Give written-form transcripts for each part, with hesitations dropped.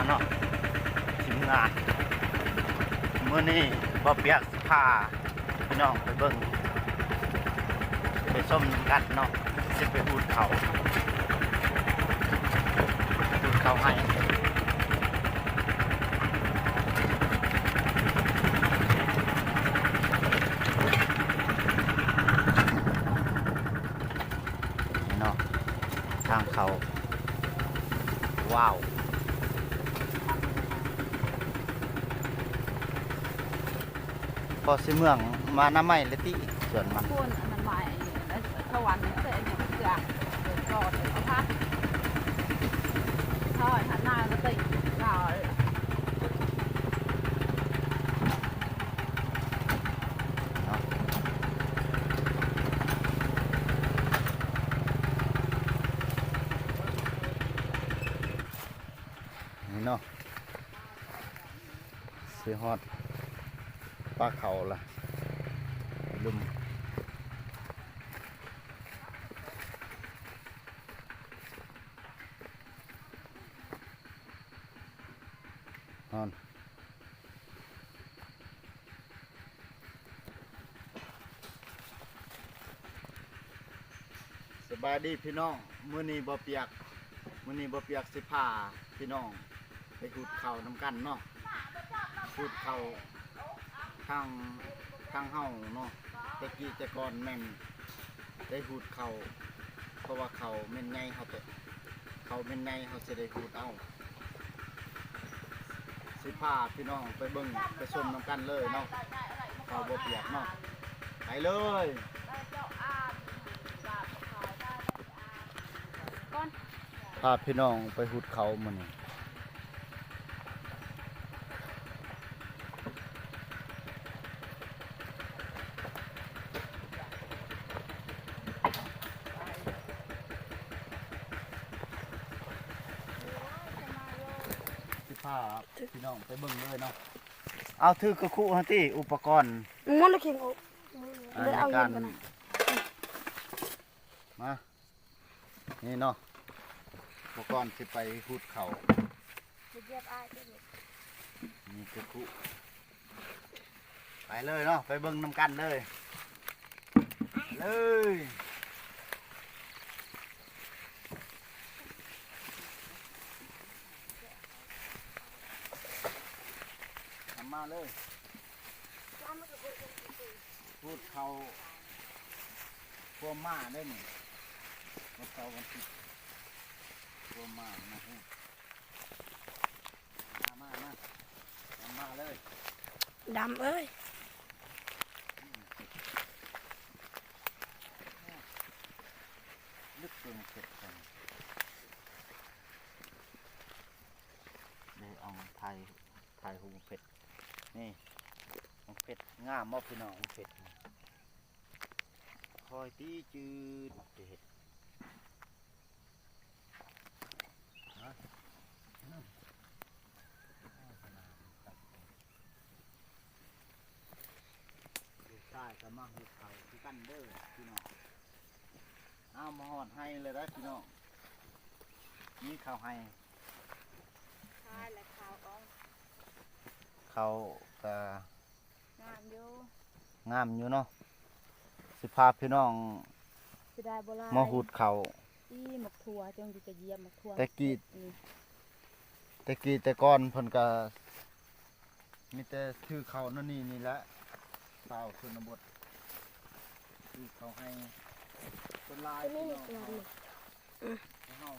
เนาะทีมงานเมื่อนี้บ่เปียกสิพาพี่น้องไปเบิ่งไปส้มกันเนาะสิไปพูดเขาให้เนาะทางเขาว้าวพอสิเมืองมาน้ำใหม่เลยติส่วนมันควรอันนั้นใหม่แล้วสวรรค์เสร็จเสือกรอดเอาพักถอยหันหน้าก็ติดรอนี่เนาะสีฮอดปลาเขาล่ะลุ่มนอนสบายดีพี่น้องมื้อนี้บ่เปียกสิพาพี่น้องไปขุดเข่าน้ำกันเนาะขุดเข่าทางเฮาเนาะแต่กี้แต่ก่อนแม่นได้ขุดเข่าเพราะว่าเข่าแม่นใหญ่เฮาสิได้ขุดเอาสิพาพี่น้องไปเบิ่งไปชมน้ำกันเลยเนาะเข่าบ่เปียกเนาะไปเลยพาพี่น้องไปขุดเข่ามื้อนี้พี่น้องไปเบิ่งเลยเนาะเอาถือกระคุฮันตี้อุปกรณ์มันเข่งออกในการมานี่เนาะอุปกรณ์ที่ไปขุดเขานี่กระคุไปเลยเนาะไปเบิ่งน้ำกันเลยมาเลยพูดเขาพวกม่าได้หนิมาเขาวันที่พวกม่ามาพูดมาเลยดำเอ้ยลึกเกินเสร็จกันเลยเอาไทยหูเป็ดนี่เป็ดงามมากพี่น้องเป็ดคอยตีจืดเด็ดใช่ก็มาหุบเขาที่กันเด้อพี่น้องเอามาหอดให้เลยนะพี่น้องนี่ข้าวให้ใช่และข้าวอ้องเขาก็งามอยู่เนาะสิพาพี่น้องมาหุดเขาหมกถั่วจังจะเยี่ยมหมกถั่วแต่กี้แต่ก่อนเพิ่นก็มีแต่ถือเขานั่นนี่แหละสาวชนบทถือเขาให้ต้นลายพี่น้องเขา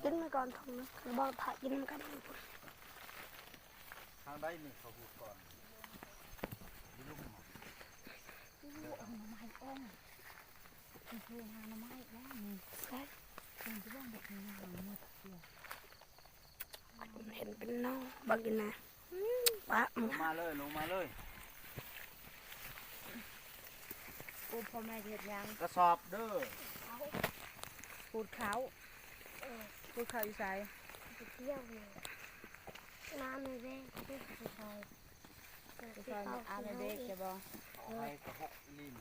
กินมาก่อนทงนะบอกถ่ายกินมากันทางได้นี่เขาหุดก่อนลุ่มเอาหน่อไม้อ้องเพื่อนหาหน่อไม้แล้วนี่ใช่เพื่อนจะบ้างแบบนี้หน่อไม้เสียเห็นเป็นน้องบักกินนะปะลงมาเลยปูพ่อแม่เห็ดยังกระสอบเด้อปูดเขาอยู่ใส่เที่ยวเลยน้ำในเด็กไปซอยอะไรเด็กจะบอกให้กระหกลิม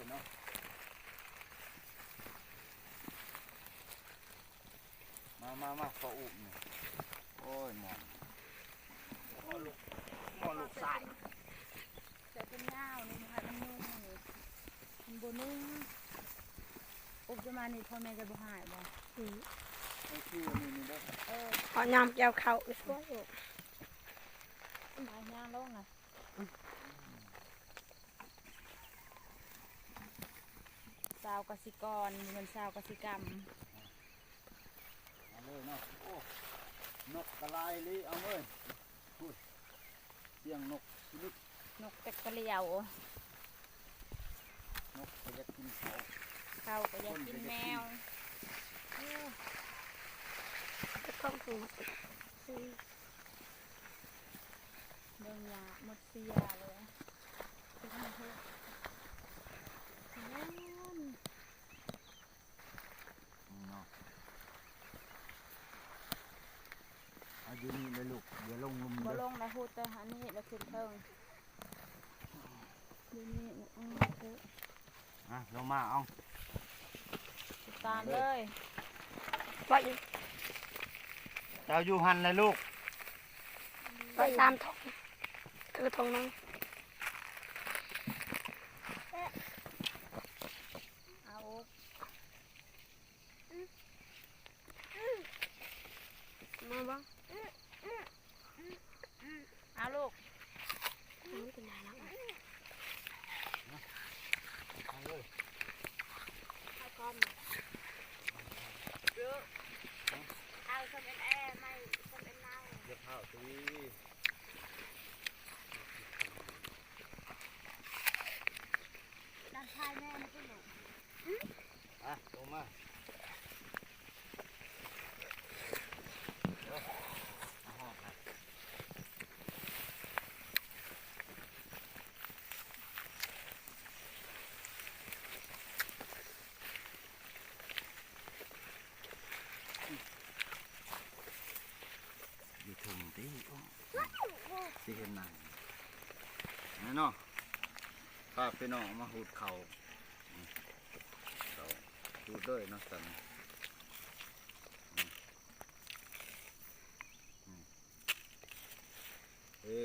เนาะ มาขออุ้มนี่โอ้ยหมอนหมอนลูกสาย แต่เป็นยาวนี่นะคะมันนุ่มนี่มันบ่นุ่มอุบจะมานี่พ่อแม่จะบ่หายบ่ ไอ้คิวนี่เด้อ พอยามเกี่ยวเขาไปช่วยอยู่ หายย่างลงอ่ะสาวกสิกรเหมือนสาวกสิกรรม เอาเลยเนาะโอ้นกกระไลลิเอาเลยพูดเสียงนกชนิด นกเป็ดกระเหลี่ยวน กก็จะกินเขา เขาก็อยากกินแมว จะต้องหู เดินยาหมดเสียเลยไปทำเถอะนั่น เนาะเอาอยู่นี่เลยลูกเดี๋ยวลงงุม บ่ เด้ ล อง นะพูดแต่อันนี้แล้วขึ้นเทิงดูนี่เถอะ ลงมาเอา ติดตามเลย ปล่อย เจ้าอยู่หันเลยลูก ปล่อยตามทงคือทงน้อง เอา มาบ้าง เอาลูก มันเป็นอะไรนะ เอาเลย เอาก้อนเอาสเป็นแอร์ไม่สเป็นเน่า เดี๋ยวเข้าตี ด้านท้ายแม่ไม่ใช่หนู ลงมาเอาหอดนะอยู่ถึงที่สิเห็นหนังนั่นเนาะพาพี่น้องมาหูดเขาเขาหูดด้วยเนาะสันเอ้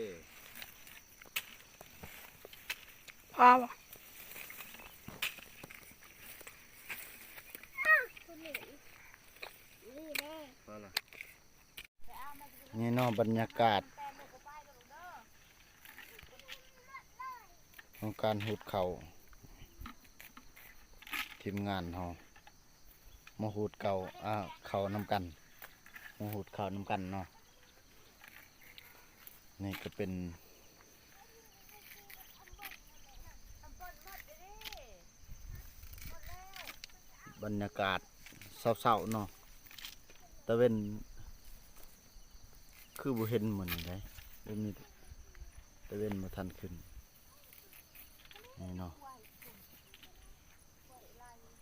พอบ่ พอละนี่เนาะบรรยากาศของการหูดเขาทีมงานเฮามาหูดเขานำกันมาหูดเขานำกันเนาะนี่ก็เป็นบรรยากาศเศร้าๆเนาะตะเวนคือบ่เห็นเหมือนไดบ่มีตะเวนบ่ทันขึ้นนี่เนาะ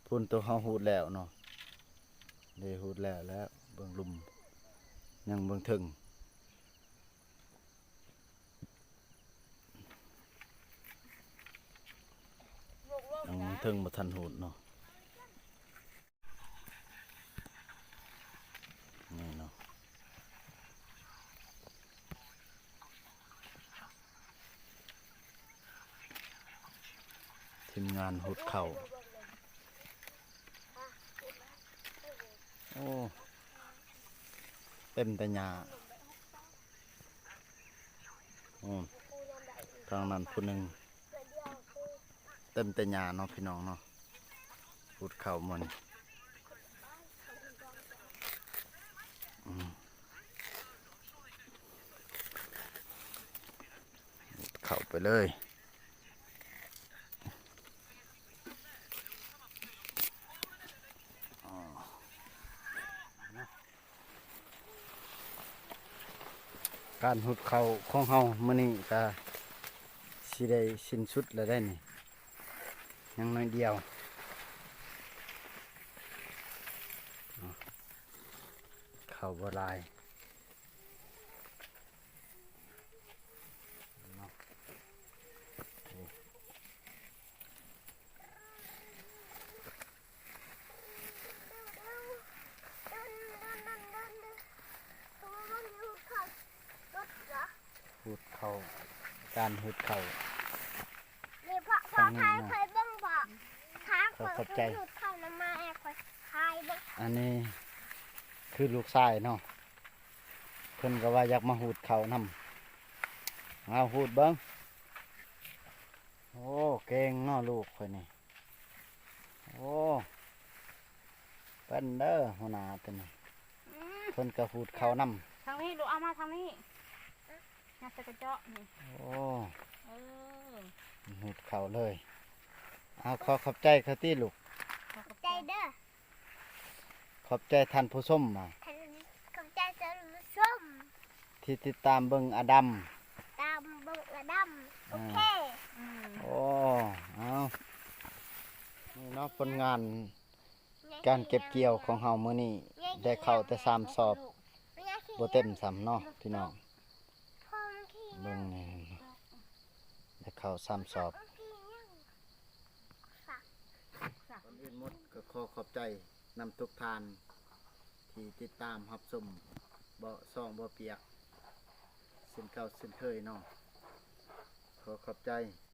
พุ่นตัวเฮาหูดแล้วเนาะได้หูดแล้วเบิ่งลุมยังเบิ่งถึงยังเบิ่งถึงบ่ทันหูดเนาะนี่เนาะทีมงานหุดเข่าโอ้เต็มแต่หญ้าทางนั้นผู้หนึ่งเต็มแต่หญ้าเนาะพี่น้องเนาะหุดเข่ามันหุดเข่าไปเลยการหุดเข่าของเฮามื้อนี้ก็สิได้สิ้นสุดแล้วได้นี่ยังน้อยเดียวเข่าบ่หลาย การหุดเข่า นี่พ่อพายเคยเบิ่งบ่ค้าง ขอบใจ หลุดเข้าน้ำมาคอยพายเบิ่ง อันนี้คือลูกชายเนาะเพิ่นก็ว่าอยากมาหูดเข่านํเอาหูดเบิ่งโอ้เก่งเนาะลูกข่อยนี่โอ้เป็นเด้อหัวหน้าตัวนี้เพิ่นก็หูดเข่านํ ทางนี้ลูกเอามาทางนี้งัดใส่กระเจาะนี่ โอ้ เออ หูดเข่าเลยเอาขอบใจเขาที่ลูก ใจเด้อ ขอบใจท่านผู้ชมมา ท่านขอบใจท่านผู้ส้ม ที่ติดตามเบิ่งอดัม ตามเบิ่งกระดำโอเค อืม โอ้เอานี่เนาะผลงานการเก็บเกี่ยวของเฮามื้อนี้ได้เข้าแต่3สอบบ่เต็มซ้ำเนาะพี่น้อง พ่อมันขี้ เบิ่งนี่ได้เข้า3สอบ มันขี้ยังฝาก ก่อนอื่นหมดก็ขอขอบใจนำทุกทาน ที่ติดตามรับชมบ่ซ่องบ่เปียกเส้นเก่าเส้นเคยเนาะขอขอบใจ